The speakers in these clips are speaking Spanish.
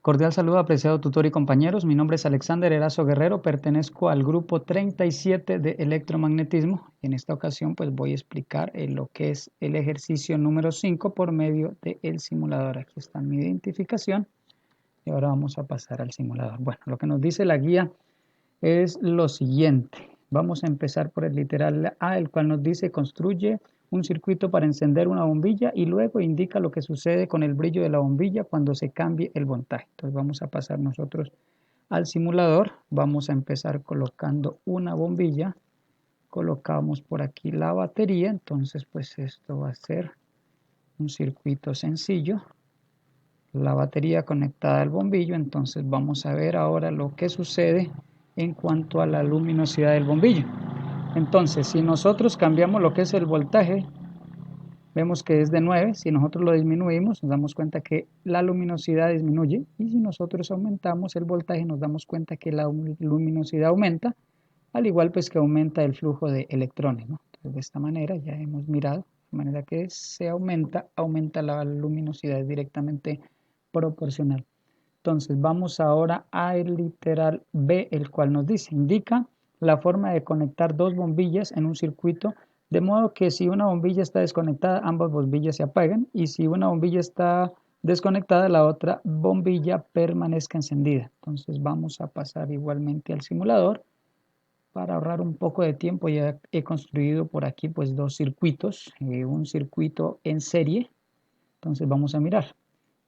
Cordial saludo, apreciado tutor y compañeros. Mi nombre es Alexander Erazo Guerrero, pertenezco al grupo 37 de electromagnetismo. En esta ocasión pues voy a explicar lo que es el ejercicio número 5 por medio del simulador. Aquí está mi identificación y ahora vamos a pasar al simulador. Bueno, lo que nos dice la guía es lo siguiente. Vamos a empezar por el literal A, el cual nos dice construye un circuito para encender una bombilla y luego indica lo que sucede con el brillo de la bombilla cuando se cambie el voltaje. Entonces vamos a pasar nosotros al simulador. Vamos a empezar colocando una bombilla. Colocamos por aquí la batería. Entonces pues esto va a ser un circuito sencillo. La batería conectada al bombillo. Entonces vamos a ver ahora lo que sucede en cuanto a la luminosidad del bombillo. Entonces, si nosotros cambiamos lo que es el voltaje, vemos que es de 9. Si nosotros lo disminuimos, nos damos cuenta que la luminosidad disminuye. Y si nosotros aumentamos el voltaje, nos damos cuenta que la luminosidad aumenta, al igual pues que aumenta el flujo de electrones, ¿no? Entonces, de esta manera ya hemos mirado, de manera que se aumenta la luminosidad directamente proporcional. Entonces vamos ahora al literal B, el cual nos dice, indica la forma de conectar dos bombillas en un circuito, de modo que si una bombilla está desconectada, ambas bombillas se apagan, y si una bombilla está desconectada, la otra bombilla permanezca encendida. Entonces vamos a pasar igualmente al simulador. Para ahorrar un poco de tiempo ya he construido por aquí pues dos circuitos, un circuito en serie. Entonces vamos a mirar.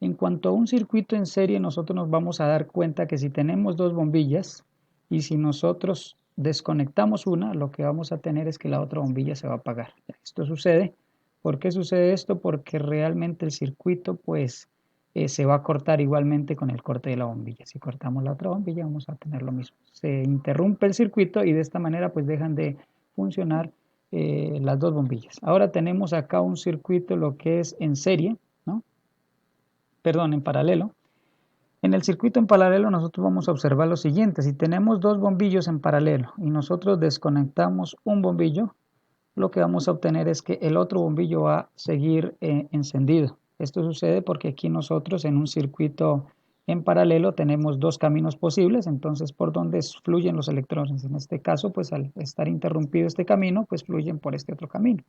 En cuanto a un circuito en serie, nosotros nos vamos a dar cuenta que si tenemos dos bombillas y si nosotros desconectamos una, lo que vamos a tener es que la otra bombilla se va a apagar. Esto sucede. ¿Por qué sucede esto? Porque realmente el circuito pues se va a cortar igualmente con el corte de la bombilla. Si cortamos la otra bombilla vamos a tener lo mismo. Se interrumpe el circuito y de esta manera pues dejan de funcionar las dos bombillas. Ahora tenemos acá un circuito lo que es en serie, ¿no? Perdón, en paralelo. En el circuito en paralelo nosotros vamos a observar lo siguiente. Si tenemos dos bombillos en paralelo y nosotros desconectamos un bombillo, lo que vamos a obtener es que el otro bombillo va a seguir encendido. Esto sucede porque aquí nosotros en un circuito en paralelo tenemos dos caminos posibles, entonces por donde fluyen los electrones. En este caso, pues al estar interrumpido este camino, pues fluyen por este otro camino.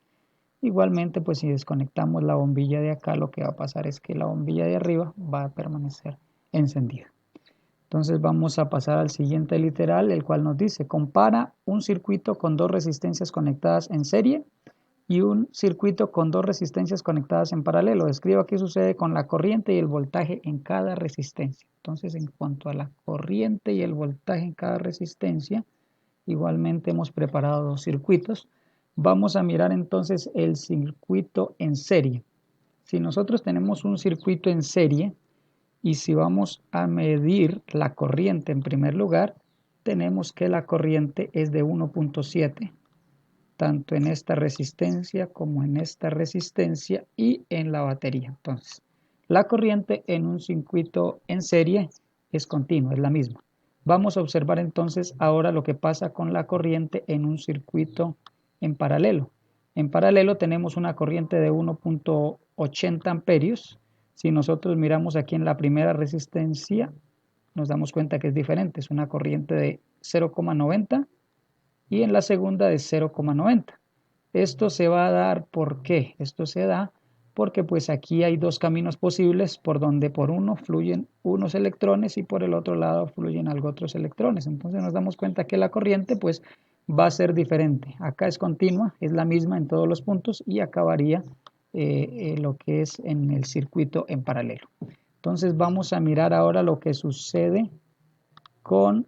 Igualmente, pues si desconectamos la bombilla de acá, lo que va a pasar es que la bombilla de arriba va a permanecer encendida. Entonces vamos a pasar al siguiente literal, el cual nos dice, compara un circuito con dos resistencias conectadas en serie y un circuito con dos resistencias conectadas en paralelo. Describa qué sucede con la corriente y el voltaje en cada resistencia. Entonces, en cuanto a la corriente y el voltaje en cada resistencia, igualmente hemos preparado dos circuitos. Vamos a mirar entonces el circuito en serie. Si nosotros tenemos un circuito en serie y si vamos a medir la corriente en primer lugar, tenemos que la corriente es de 1.7, tanto en esta resistencia como en esta resistencia y en la batería. Entonces, la corriente en un circuito en serie es continua, es la misma. Vamos a observar entonces ahora lo que pasa con la corriente en un circuito en paralelo. En paralelo tenemos una corriente de 1.80 amperios. Si nosotros miramos aquí en la primera resistencia, nos damos cuenta que es diferente. Es una corriente de 0,90 y en la segunda de 0,90. Esto se va a dar, ¿por qué? Esto se da porque pues aquí hay dos caminos posibles por donde por uno fluyen unos electrones y por el otro lado fluyen algo otros electrones. Entonces nos damos cuenta que la corriente pues va a ser diferente. Acá es continua, es la misma en todos los puntos y acabaría lo que es en el circuito en paralelo. Entonces vamos a mirar ahora lo que sucede con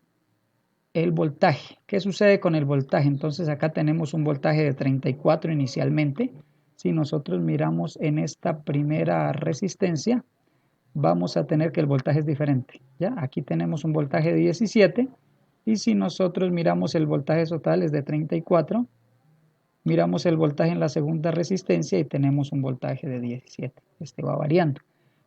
el voltaje. ¿Qué sucede con el voltaje? Entonces acá tenemos un voltaje de 34 inicialmente. Si nosotros miramos en esta primera resistencia, vamos a tener que el voltaje es diferente. ¿Ya? Aquí tenemos un voltaje de 17 y si nosotros miramos el voltaje total es de 34, miramos el voltaje en la segunda resistencia y tenemos un voltaje de 17. Este va variando.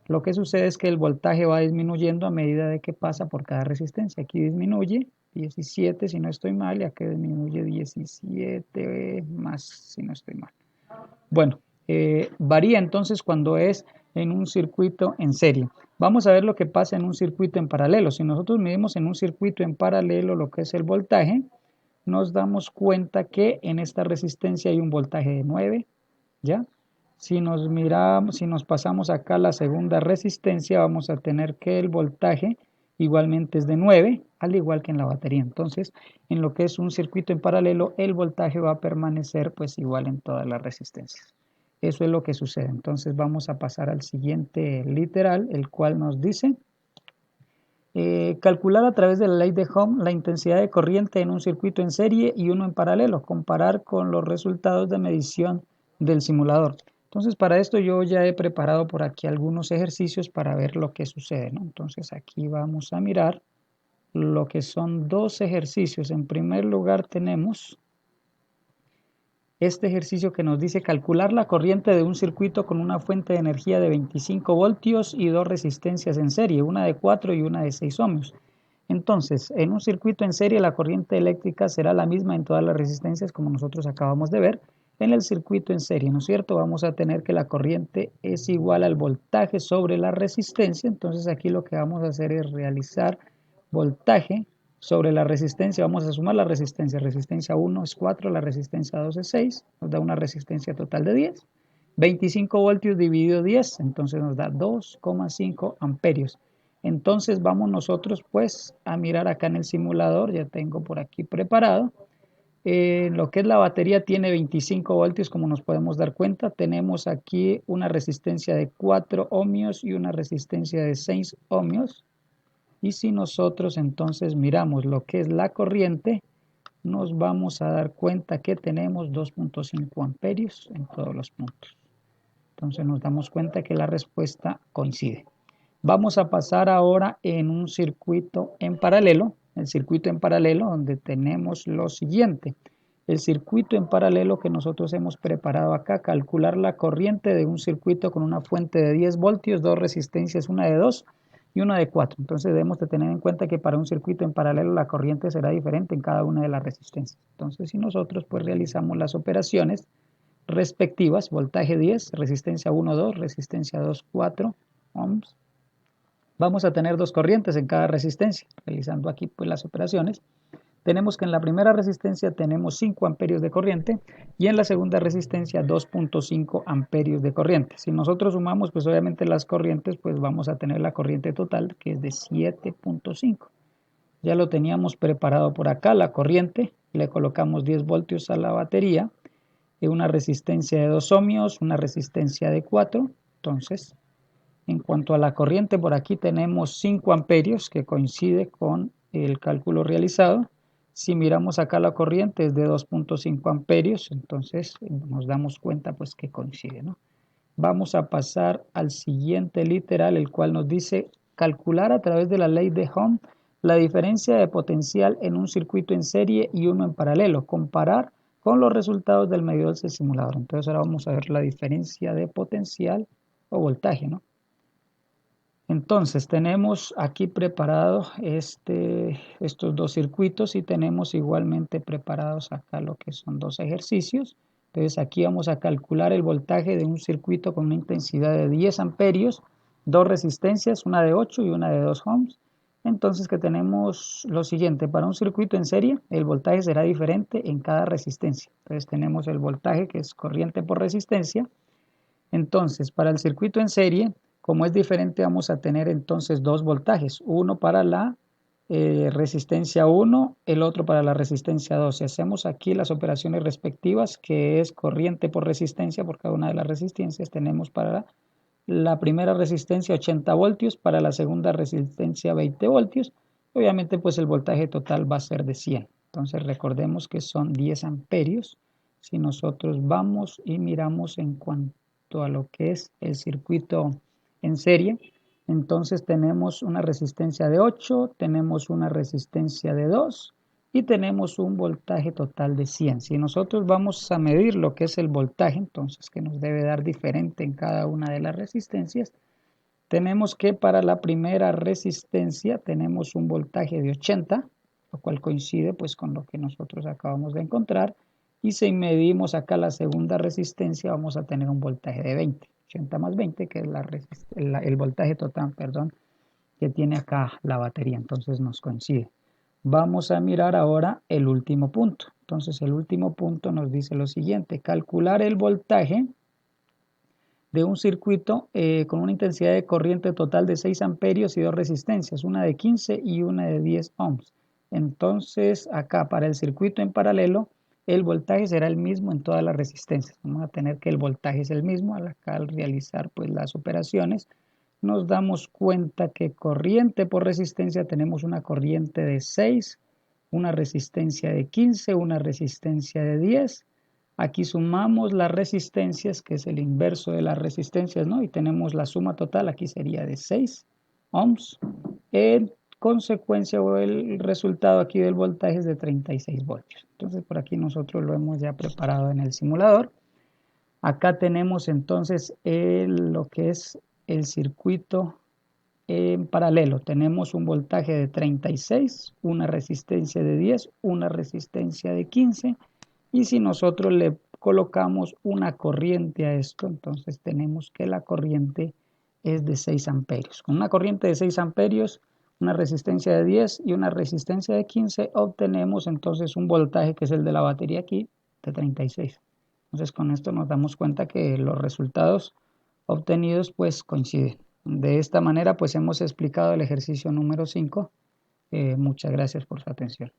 Lo que sucede es que el voltaje va disminuyendo a medida de que pasa por cada resistencia. Aquí disminuye 17 si no estoy mal y aquí disminuye 17 más si no estoy mal. Bueno, varía entonces cuando es en un circuito en serie. Vamos a ver lo que pasa en un circuito en paralelo. Si nosotros medimos en un circuito en paralelo lo que es el voltaje, nos damos cuenta que en esta resistencia hay un voltaje de 9, ¿ya? Si nos miramos, si nos pasamos acá a la segunda resistencia, vamos a tener que el voltaje igualmente es de 9, al igual que en la batería. Entonces, en lo que es un circuito en paralelo, el voltaje va a permanecer pues igual en todas las resistencias. Eso es lo que sucede. Entonces vamos a pasar al siguiente literal, el cual nos dice calcular a través de la ley de Ohm la intensidad de corriente en un circuito en serie y uno en paralelo, comparar con los resultados de medición del simulador. Entonces, para esto yo ya he preparado por aquí algunos ejercicios para ver lo que sucede, ¿no? Entonces, aquí vamos a mirar lo que son dos ejercicios. En primer lugar tenemos este ejercicio que nos dice calcular la corriente de un circuito con una fuente de energía de 25 voltios y dos resistencias en serie, una de 4 y una de 6 ohmios. Entonces, en un circuito en serie la corriente eléctrica será la misma en todas las resistencias como nosotros acabamos de ver. En el circuito en serie, ¿no es cierto? Vamos a tener que la corriente es igual al voltaje sobre la resistencia. Entonces aquí lo que vamos a hacer es realizar voltaje sobre la resistencia. Vamos a sumar la resistencia. Resistencia 1 es 4, la resistencia 2 es 6. Nos da una resistencia total de 10. 25 voltios dividido 10, entonces nos da 2,5 amperios. Entonces vamos nosotros pues a mirar acá en el simulador, ya tengo por aquí preparado. Lo que es la batería tiene 25 voltios, como nos podemos dar cuenta. Tenemos aquí una resistencia de 4 ohmios y una resistencia de 6 ohmios. Y si nosotros entonces miramos lo que es la corriente, nos vamos a dar cuenta que tenemos 2,5 amperios en todos los puntos. Entonces nos damos cuenta que la respuesta coincide. Vamos a pasar ahora en un circuito en paralelo, el circuito en paralelo donde tenemos lo siguiente. El circuito en paralelo que nosotros hemos preparado acá, calcular la corriente de un circuito con una fuente de 10 voltios, dos resistencias, una de 2 y una de 4. Entonces debemos de tener en cuenta que para un circuito en paralelo la corriente será diferente en cada una de las resistencias. Entonces si nosotros pues realizamos las operaciones respectivas, voltaje 10, resistencia 1, 2, resistencia 2, 4 ohms, vamos a tener dos corrientes en cada resistencia. Realizando aquí pues las operaciones, tenemos que en la primera resistencia tenemos 5 amperios de corriente y en la segunda resistencia 2,5 amperios de corriente. Si nosotros sumamos pues obviamente las corrientes, pues vamos a tener la corriente total que es de 7,5. Ya lo teníamos preparado por acá, la corriente, le colocamos 10 voltios a la batería, una resistencia de 2 ohmios, una resistencia de 4. Entonces, en cuanto a la corriente, por aquí tenemos 5 amperios que coincide con el cálculo realizado. Si miramos acá la corriente es de 2,5 amperios, entonces nos damos cuenta pues que coincide, ¿no? Vamos a pasar al siguiente literal, el cual nos dice calcular a través de la ley de Ohm la diferencia de potencial en un circuito en serie y uno en paralelo, comparar con los resultados del medidor del simulador. Entonces ahora vamos a ver la diferencia de potencial o voltaje, ¿no? Entonces tenemos aquí preparado estos dos circuitos y tenemos igualmente preparados acá lo que son dos ejercicios. Entonces aquí vamos a calcular el voltaje de un circuito con una intensidad de 10 amperios, dos resistencias, una de 8 y una de 2 ohms. Entonces que tenemos lo siguiente, para un circuito en serie el voltaje será diferente en cada resistencia. Entonces tenemos el voltaje que es corriente por resistencia. Entonces, para el circuito en serie, como es diferente, vamos a tener entonces dos voltajes, uno para la resistencia 1, el otro para la resistencia 2. Si hacemos aquí las operaciones respectivas, que es corriente por resistencia por cada una de las resistencias, tenemos para la primera resistencia 80 voltios, para la segunda resistencia 20 voltios. Obviamente, pues el voltaje total va a ser de 100. Entonces, recordemos que son 10 amperios. Si nosotros vamos y miramos en cuanto a lo que es el circuito en serie, entonces tenemos una resistencia de 8, tenemos una resistencia de 2 y tenemos un voltaje total de 100. Si nosotros vamos a medir lo que es el voltaje, entonces que nos debe dar diferente en cada una de las resistencias, tenemos que para la primera resistencia tenemos un voltaje de 80, lo cual coincide pues con lo que nosotros acabamos de encontrar. Y si medimos acá la segunda resistencia vamos a tener un voltaje de 20. 80 más 20, que es el voltaje total, perdón, que tiene acá la batería. Entonces nos coincide. Vamos a mirar ahora el último punto. Entonces el último punto nos dice lo siguiente: calcular el voltaje de un circuito con una intensidad de corriente total de 6 amperios y dos resistencias, una de 15 y una de 10 ohms. Entonces acá para el circuito en paralelo el voltaje será el mismo en todas las resistencias. Vamos a tener que el voltaje es el mismo. Acá al realizar pues las operaciones nos damos cuenta que corriente por resistencia tenemos una corriente de 6, una resistencia de 15, una resistencia de 10. Aquí sumamos las resistencias, que es el inverso de las resistencias, ¿no? Y tenemos la suma total, aquí sería de 6 ohms. En consecuencia, o el resultado aquí del voltaje es de 36 voltios. Entonces, por aquí nosotros lo hemos ya preparado en el simulador. Acá tenemos entonces lo que es el circuito en paralelo. Tenemos un voltaje de 36, una resistencia de 10, una resistencia de 15. Y si nosotros le colocamos una corriente a esto, entonces tenemos que la corriente es de 6 amperios. Con una corriente de 6 amperios, una resistencia de 10 y una resistencia de 15, obtenemos entonces un voltaje que es el de la batería aquí, de 36. Entonces con esto nos damos cuenta que los resultados obtenidos pues coinciden. De esta manera pues hemos explicado el ejercicio número 5. Muchas gracias por su atención.